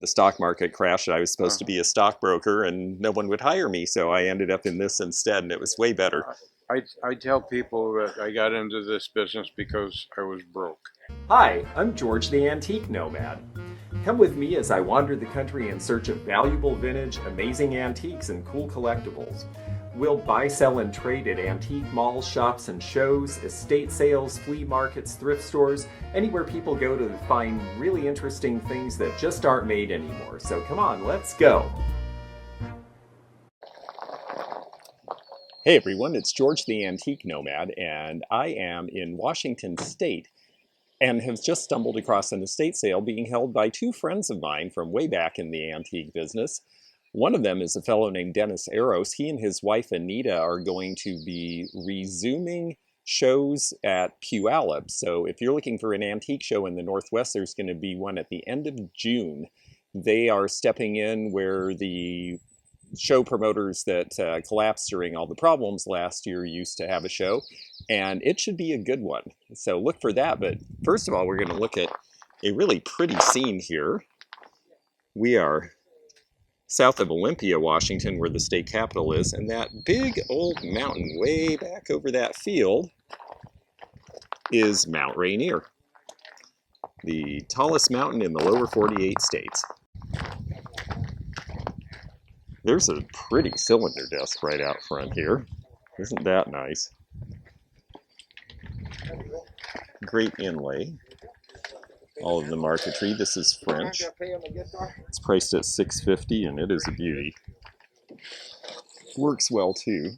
The stock market crashed. I was supposed to be a stockbroker and no one would hire me, so I ended up in this instead, and it was way better. I tell people that I got into this business because I was broke. Hi, I'm George the Antique Nomad. Come with me as I wander the country in search of valuable vintage, amazing antiques, and cool collectibles. We'll buy, sell, and trade at antique malls, shops, and shows, estate sales, flea markets, thrift stores, anywhere people go to find really interesting things that just aren't made anymore. So come on, let's go! Hey everyone, it's George the Antique Nomad, and I am in Washington State and have just stumbled across an estate sale being held by two friends of mine from way back in the antique business. One of them is a fellow named Dennis Eros. He and his wife Anita are going to be resuming shows at Puyallup. So if you're looking for an antique show in the Northwest, there's going to be one at the end of June. They are stepping in where the show promoters that collapsed during all the problems last year used to have a show, and it should be a good one. So look for that. But first of all, we're going to look at a really pretty scene here. We are south of Olympia, Washington, where the state capitol is, and that big old mountain way back over that field is Mount Rainier, the tallest mountain in the lower 48 states. There's a pretty cylinder desk right out front here. Isn't that nice? Great inlay. All of the marquetry. This is French. It's priced at $6.50 and it is a beauty. Works well too.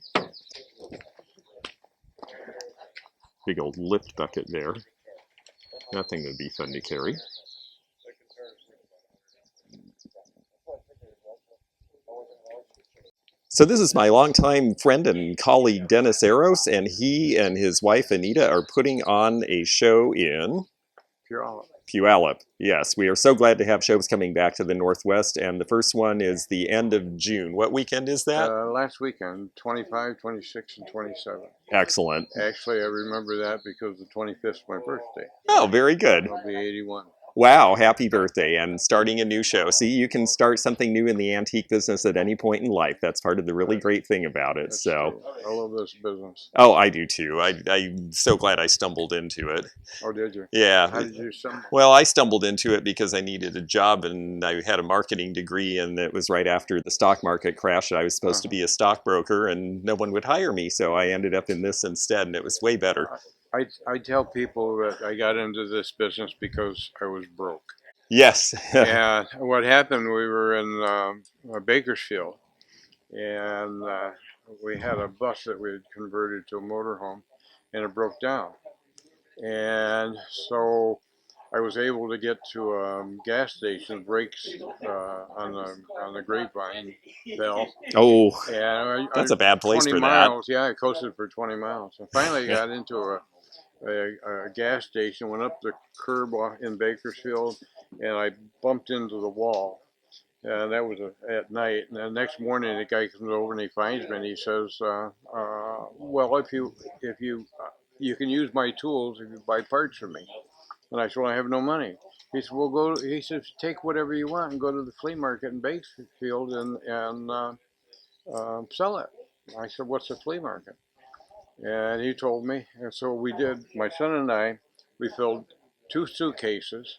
Big old lift bucket there. That thing would be fun to carry. So this is my longtime friend and colleague Dennis Eros, and he and his wife Anita are putting on a show in Puyallup. Yes, we are so glad to have shows coming back to the Northwest, and the first one is the end of June. What weekend is that? Last weekend, 25, 26, and 27. Excellent. Actually, I remember that because the 25th is my birthday. Oh, very good. I'll be 81. Wow, happy birthday, and starting a new show. See, you can start something new in the antique business at any point in life. That's part of the really great thing about it. That's so true. I love this business. Oh, I do too. I'm so glad I stumbled into it. Oh, did you? Yeah. How did you stumble? Well, I stumbled into it because I needed a job, and I had a marketing degree, and it was right after the stock market crashed. I was supposed to be a stockbroker, and no one would hire me, so I ended up in this instead, and it was way better. I tell people that I got into this business because I was broke. Yes. And what happened, we were in Bakersfield, and we had a bus that we had converted to a motorhome, and it broke down. And so I was able to get to a gas station, brakes on the Grapevine Bell. Oh, and that's a bad place 20 for miles, that. Yeah, I coasted for 20 miles. And finally got into a gas station, went up the curb in Bakersfield, and I bumped into the wall. And that was at night. And the next morning, the guy comes over and he finds me and he says, "Well, if you can use my tools if you buy parts from me." And I said, "Well, I have no money." He said, "Well, go." He says, "Take whatever you want and go to the flea market in Bakersfield and sell it." I said, "What's a flea market?" And he told me, and so we did. My son and I, we filled 2 suitcases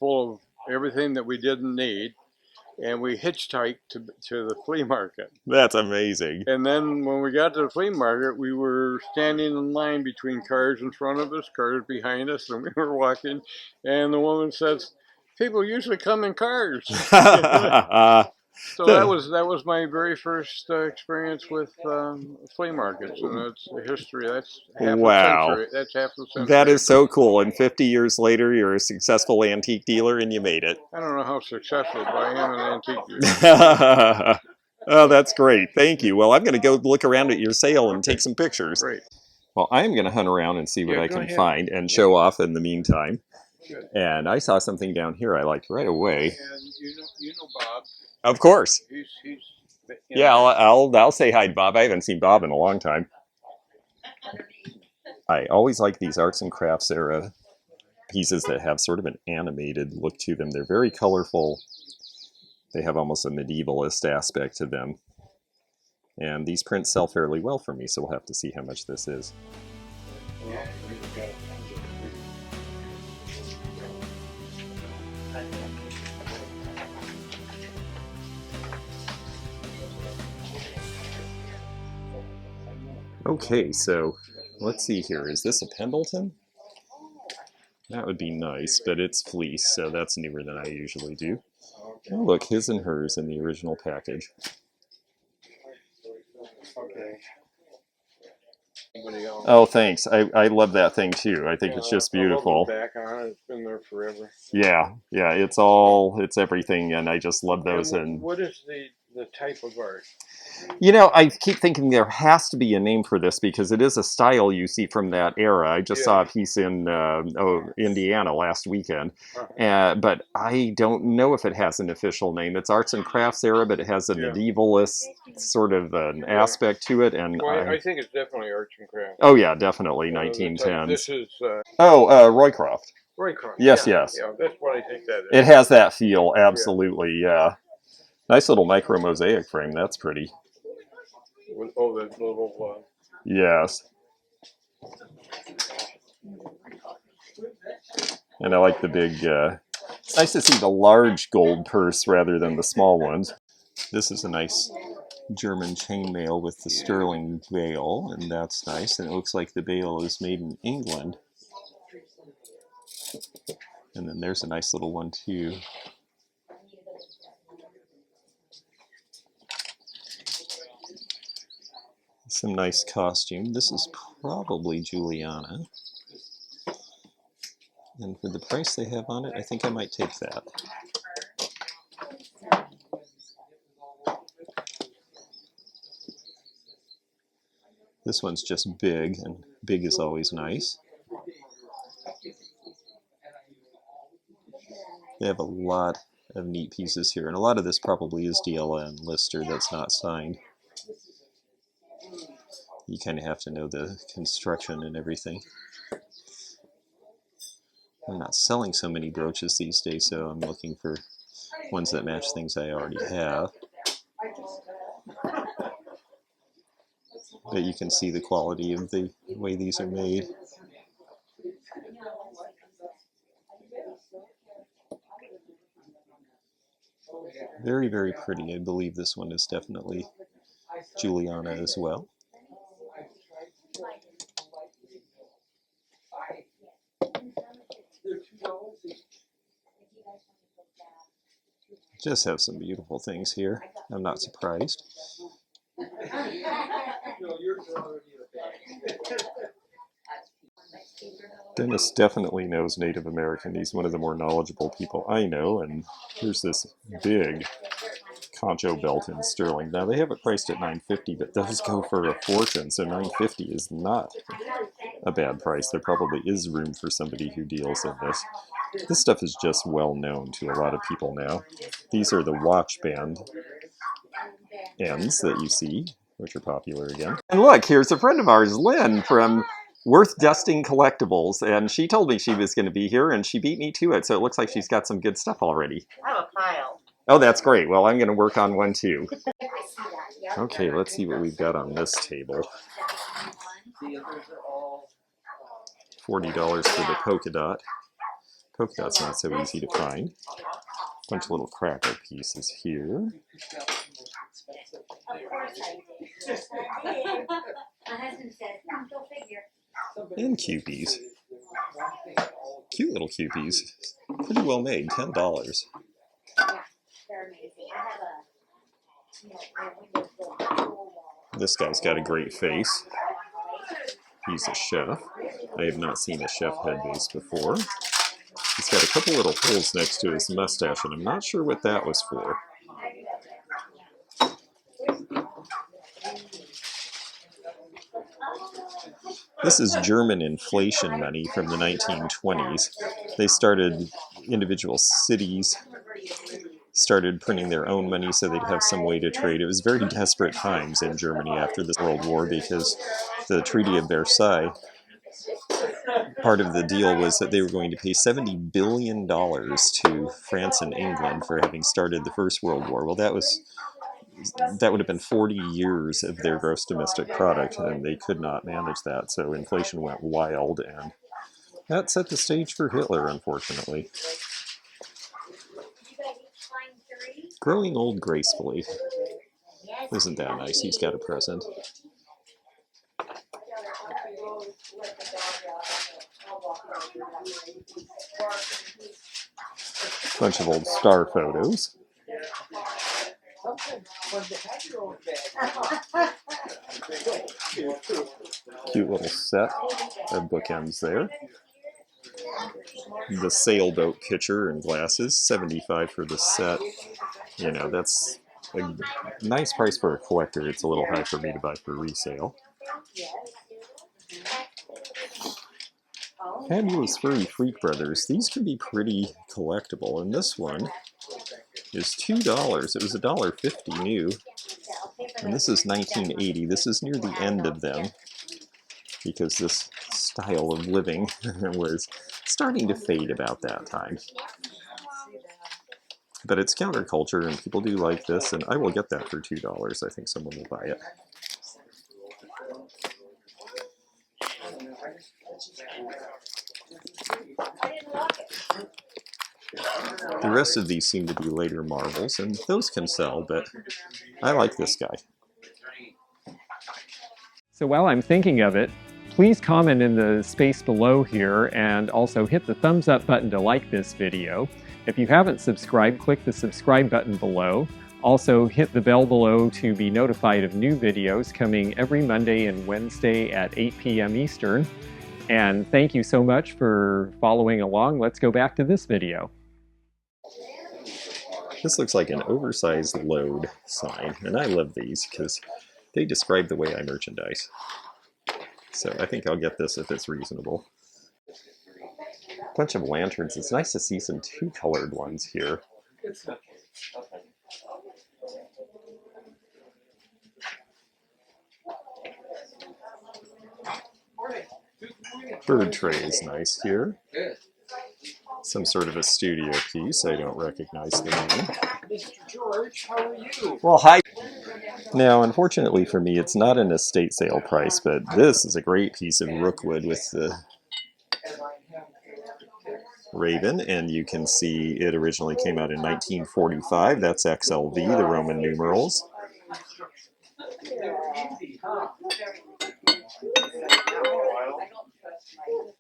full of everything that we didn't need, and we hitchhiked to the flea market. That's amazing. And then when we got to the flea market, we were standing in line between cars in front of us, cars behind us, and we were walking, and the woman says, "People usually come in cars." So that was my very first experience with flea markets, and it's a history. That's half a century. That's half a century. That is so cool. And 50 years later, you're a successful antique dealer, and you made it. I don't know how successful, but I am an antique dealer. Oh, that's great. Thank you. Well, I'm going to go look around at your sale and take some pictures. Great. Well, I am going to hunt around and see what I can find and show off in the meantime. Good. And I saw something down here I liked right away. And you know Bob. Of course. He's yeah, I'll say hi to Bob. I haven't seen Bob in a long time. I always like these arts and crafts era pieces that have sort of an animated look to them. They're very colorful. They have almost a medievalist aspect to them. And these prints sell fairly well for me, so we'll have to see how much this is. Okay, so let's see here. Is this a Pendleton? That would be nice, but it's fleece, so that's newer than I usually do. Oh, look, his and hers in the original package. Okay. Oh, thanks. I love that thing too. I think it's just beautiful. Back on it. It's been there forever. Yeah, it's everything, and I just love those. And what is the type of art? I keep thinking there has to be a name for this because it is a style you see from that era. I just saw a piece in Indiana last weekend, but I don't know if it has an official name. It's arts and crafts era, but it has a medievalist sort of an aspect to it. And I think it's definitely arts and crafts. Oh yeah, definitely 1910s. This is Roycroft. Roycroft. Yes, yeah, yes. Yeah, that's what I think that is. It has that feel, absolutely. Yeah. Nice little micro mosaic frame. That's pretty. Oh, that little. Yes. And I like the big. It's nice to see the large gold purse rather than the small ones. This is a nice German chainmail with the sterling bail, and that's nice. And it looks like the bail is made in England. And then there's a nice little one too. Some nice costume. This is probably Juliana. And for the price they have on it, I think I might take that. This one's just big, and big is always nice. They have a lot of neat pieces here, and a lot of this probably is DLA and Lister that's not signed. You kind of have to know the construction and everything. I'm not selling so many brooches these days, so I'm looking for ones that match things I already have. But you can see the quality of the way these are made. Very, very pretty. I believe this one is definitely Juliana as well. Just have some beautiful things here. I'm not surprised. Dennis definitely knows Native American. He's one of the more knowledgeable people I know, and here's this big concho belt in sterling. Now they have it priced at $9.50, but those go for a fortune, so $9.50 is not a bad price. There probably is room for somebody who deals in this. This stuff is just well known to a lot of people now. These are the watch band ends that you see, which are popular again. And look, here's a friend of ours, Lynn, from Worth Dusting Collectibles, and she told me she was going to be here, and she beat me to it, so it looks like she's got some good stuff already. I have a pile. Oh, that's great. Well, I'm going to work on one too. Okay, let's see what we've got on this table. $40 for the polka dot. Polka dot's not so easy to find. Bunch of little cracker pieces here. And Kewpies. Cute little Kewpies. Pretty well made, $10. This guy's got a great face. He's a chef. I have not seen a chef head base before. He's got a couple little holes next to his mustache, and I'm not sure what that was for. This is German inflation money from the 1920s. They started, individual cities started printing their own money so they'd have some way to trade. It was very desperate times in Germany after the World War because the Treaty of Versailles part of the deal was that they were going to pay $70 billion to France and England for having started the First World War. Well, that would have been 40 years of their gross domestic product, and they could not manage that. So inflation went wild, and that set the stage for Hitler, unfortunately. Growing old gracefully. Isn't that nice? He's got a present. Bunch of old star photos. Cute little set of bookends there. The sailboat pitcher and glasses, $75 for the set. You know, that's a nice price for a collector. It's a little high for me to buy for resale. Fabulous Furry Freak Brothers. These can be pretty collectible, and this one is $2. It was $1.50 new, and this is 1980. This is near the end of them because this style of living was starting to fade about that time. But it's counterculture, and people do like this, and I will get that for $2. I think someone will buy it. The rest of these seem to be later marbles, and those can sell, but I like this guy. So while I'm thinking of it, please comment in the space below here and also hit the thumbs up button to like this video. If you haven't subscribed, click the subscribe button below. Also hit the bell below to be notified of new videos coming every Monday and Wednesday at 8 p.m. Eastern. And thank you so much for following along. Let's go back to this video. This looks like an oversized load sign, and I love these because they describe the way I merchandise. So I think I'll get this if it's reasonable. Bunch of lanterns. It's nice to see some two-colored ones here. Bird tray is nice here. Some sort of a studio piece. I don't recognize the name. Mr. George, how are you? Well, hi. Now, unfortunately for me, it's not an estate sale price, but this is a great piece of rookwood with the raven, and you can see it originally came out in 1945. That's XLV, the Roman numerals.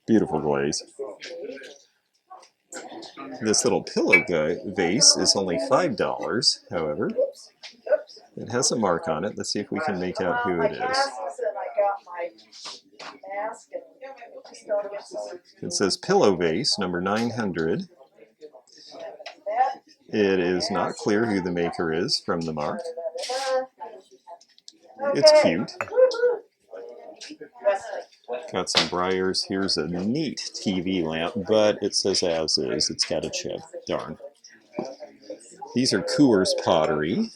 Beautiful glaze. This little pillow vase is only $5, however. It has a mark on it. Let's see if we can make out who it is. It says pillow vase, number 900. It is not clear who the maker is from the mark. It's cute. Got some briars. Here's a neat TV lamp, but it says as is. It's got a chip. Darn. These are Coors pottery.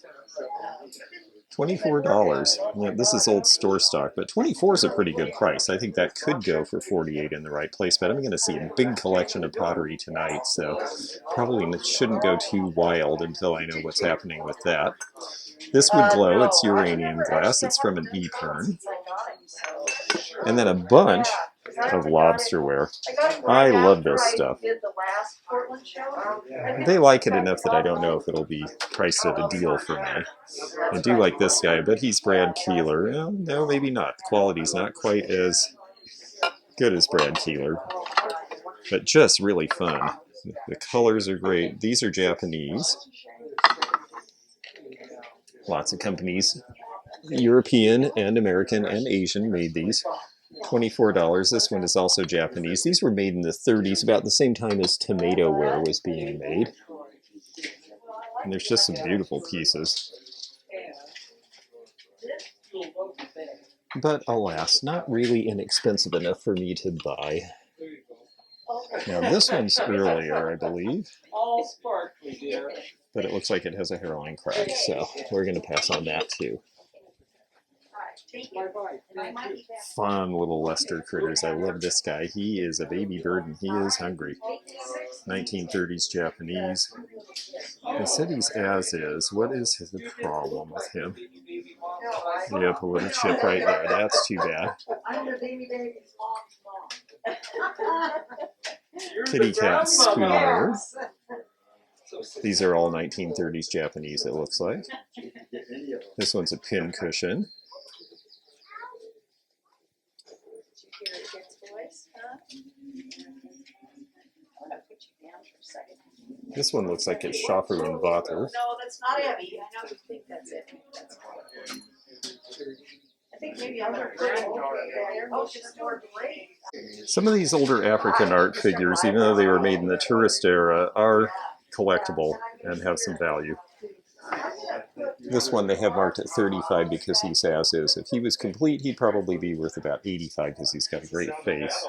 $24. Yeah, this is old store stock, but $24 is a pretty good price. I think that could go for $48 in the right place, but I'm going to see a big collection of pottery tonight, so probably shouldn't go too wild until I know what's happening with that. This would glow. It's uranium glass. It's from an e-pern. And then a bunch of lobsterware. I love this stuff. They like it enough that I don't know if it'll be priced at a deal for me. I do like this guy, but he's Brad Keeler. Well, no, maybe not. The quality's not quite as good as Brad Keeler, but just really fun. The colors are great. These are Japanese. Lots of companies, European and American and Asian, made these. $24. This one is also Japanese. These were made in the 30s, about the same time as tomato ware was being made. And there's just some beautiful pieces. But alas, not really inexpensive enough for me to buy. Now this one's earlier, I believe. But it looks like it has a hairline crack, so we're going to pass on that too. Fun little Lester critters. I love this guy. He is a baby bird and he is hungry. 1930s Japanese. They said he's as is. What is the problem with him? Yep, a little chip right there. That's too bad. Kitty cat schooner. These are all 1930s Japanese, it looks like. This one's a pin cushion. This one looks like it's Schaffer and Vater. No, that's not Abby. I know you think that's it. I think maybe I'm going to Some of these older African art figures, even though they were made in the tourist era, are collectible and have some value. This one they have marked at 35 because he's as is. If he was complete, he'd probably be worth about 85 because he's got a great face.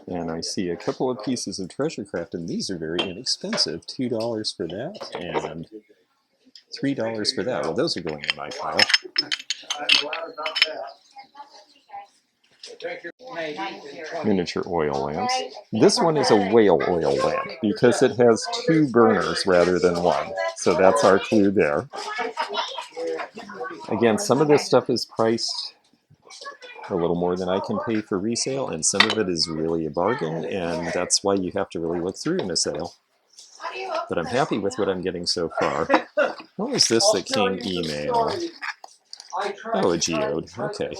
And I see a couple of pieces of treasure craft, and these are very inexpensive. $2 for that, and $3 for that. Well, those are going in my pile. Miniature oil lamps. This one is a whale oil lamp because it has 2 burners rather than 1. So that's our clue there. Again, some of this stuff is priced a little more than I can pay for resale, and some of it is really a bargain, and that's why you have to really look through in a sale. But I'm happy with what I'm getting so far. What was this that came email? Oh, a geode. Okay.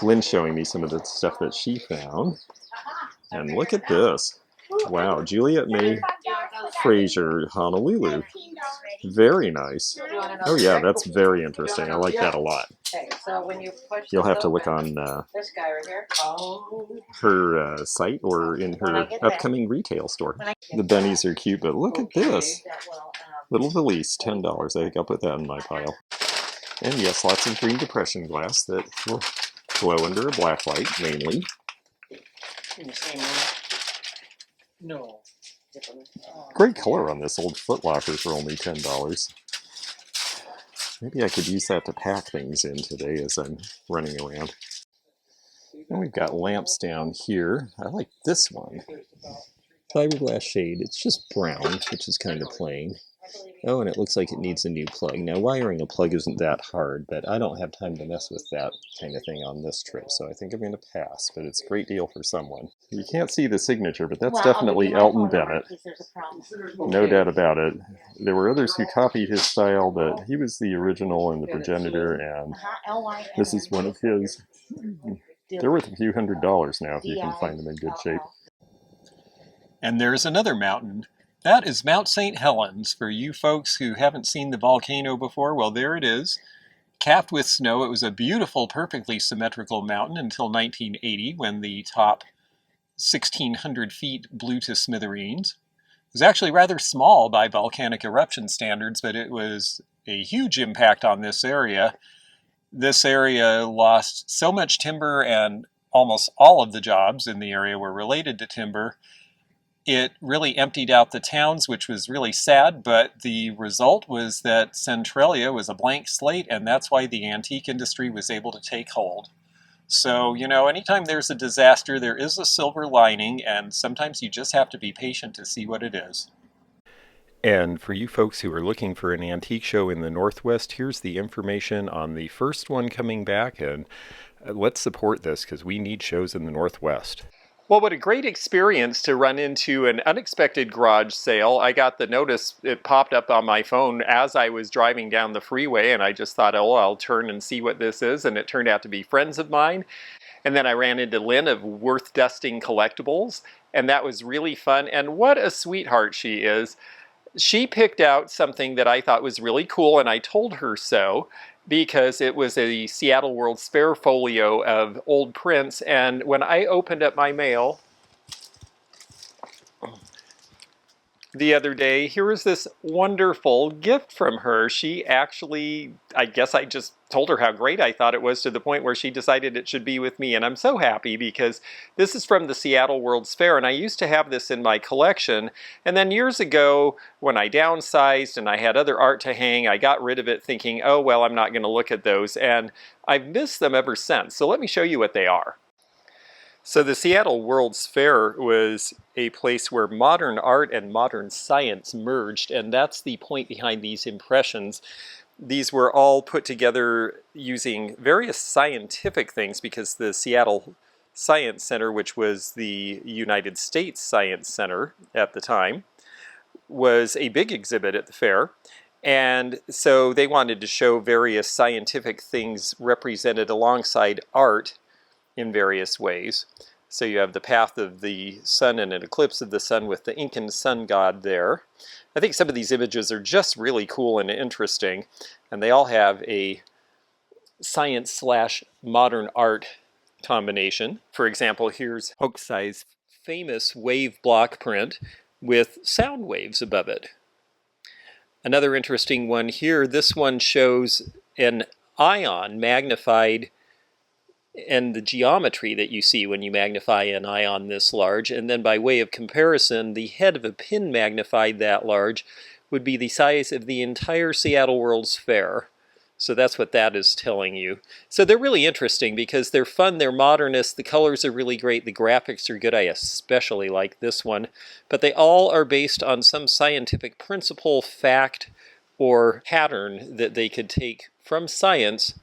Lynn's showing me some of the stuff that she found. And look at this. Wow, Juliet May Fraser, Honolulu. Very nice. Oh yeah, that's very interesting. I like that a lot. You'll have to look on her site or in her upcoming retail store. The bennies are cute, but look at this. Little valise, $10. I think I'll put that in my pile. And yes, lots of green depression glass that will glow under a black light, mainly. No. Great color on this old Foot Locker for only $10. Maybe I could use that to pack things in today as I'm running around. And we've got lamps down here. I like this one. Fiberglass shade. It's just brown, which is kind of plain. Oh, and it looks like it needs a new plug. Now, wiring a plug isn't that hard, but I don't have time to mess with that kind of thing on this trip, so I think I'm going to pass, but it's a great deal for someone. You can't see the signature, but that's definitely Elton Bennett. No doubt about it. There were others who copied his style, but he was the original and the progenitor, and this is one of his. They're worth a few $100s now if you can find them in good shape. And there's another mountain. That is Mount St. Helens. For you folks who haven't seen the volcano before, well, there it is. Capped with snow, it was a beautiful, perfectly symmetrical mountain until 1980 when the top 1,600 feet blew to smithereens. It was actually rather small by volcanic eruption standards, but it was a huge impact on this area. This area lost so much timber, and almost all of the jobs in the area were related to timber. It really emptied out the towns, which was really sad, but the result was that Centralia was a blank slate, and that's why the antique industry was able to take hold. So, you know, anytime there's a disaster, there is a silver lining, and sometimes you just have to be patient to see what it is. And for you folks who are looking for an antique show in the Northwest, here's the information on the first one coming back, and let's support this because we need shows in the Northwest. Well, what a great experience to run into an unexpected garage sale. I got the notice, it popped up on my phone as I was driving down the freeway, and I just thought, oh, I'll turn and see what this is, and it turned out to be friends of mine. And then I ran into Lynn of Worth Dusting Collectibles, and that was really fun. And what a sweetheart she is. She picked out something that I thought was really cool, and I told her so, because it was a Seattle World's Fair folio of old prints. And when I opened up my mail, the other day. Here was this wonderful gift from her. She actually, I guess I just told her how great I thought it was to the point where she decided it should be with me. And I'm so happy because this is from the Seattle World's Fair, and I used to have this in my collection. And then years ago, when I downsized and I had other art to hang, I got rid of it thinking, oh, well, I'm not going to look at those. And I've missed them ever since. So let me show you what they are. So the Seattle World's Fair was a place where modern art and modern science merged, and that's the point behind these impressions. These were all put together using various scientific things because the Seattle Science Center, which was the United States Science Center at the time, was a big exhibit at the fair. And so they wanted to show various scientific things represented alongside art in various ways. So you have the path of the sun and an eclipse of the sun with the Incan sun god there. I think some of these images are just really cool and interesting, and they all have a science/modern art combination. For example, here's Hokusai's famous wave block print with sound waves above it. Another interesting one here, this one shows an ion magnified and the geometry that you see when you magnify an ion this large, and then by way of comparison, the head of a pin magnified that large would be the size of the entire Seattle World's Fair. So that's what that is telling you. So they're really interesting because they're fun, they're modernist, the colors are really great, the graphics are good, I especially like this one, but they all are based on some scientific principle, fact, or pattern that they could take from science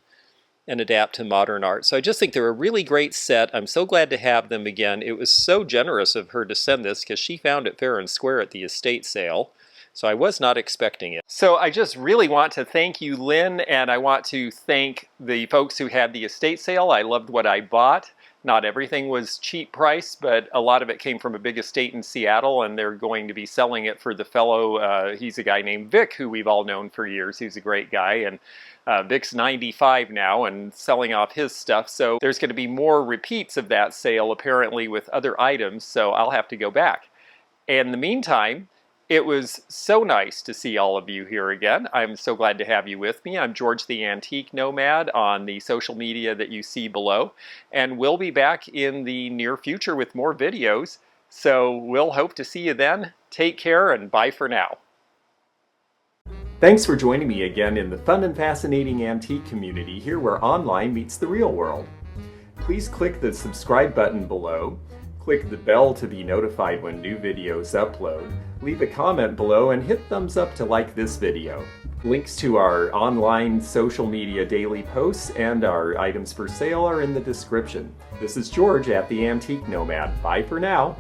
and adapt to modern art. So I just think they're a really great set. I'm so glad to have them again. It was so generous of her to send this because she found it fair and square at the estate sale. So I was not expecting it. So I just really want to thank you, Lynn, and I want to thank the folks who had the estate sale. I loved what I bought. Not everything was cheap price, but a lot of it came from a big estate in Seattle, and they're going to be selling it for the fellow, he's a guy named Vic, who we've all known for years. He's a great guy, and Vic's 95 now and selling off his stuff, so there's going to be more repeats of that sale apparently with other items, so I'll have to go back. In the meantime, it was so nice to see all of you here again. I'm so glad to have you with me. I'm George the Antique Nomad on the social media that you see below, and we'll be back in the near future with more videos, so we'll hope to see you then. Take care and bye for now. Thanks for joining me again in the fun and fascinating antique community here where online meets the real world. Please click the subscribe button below, click the bell to be notified when new videos upload, leave a comment below, and hit thumbs up to like this video. Links to our online social media daily posts and our items for sale are in the description. This is George at the Antique Nomad. Bye for now.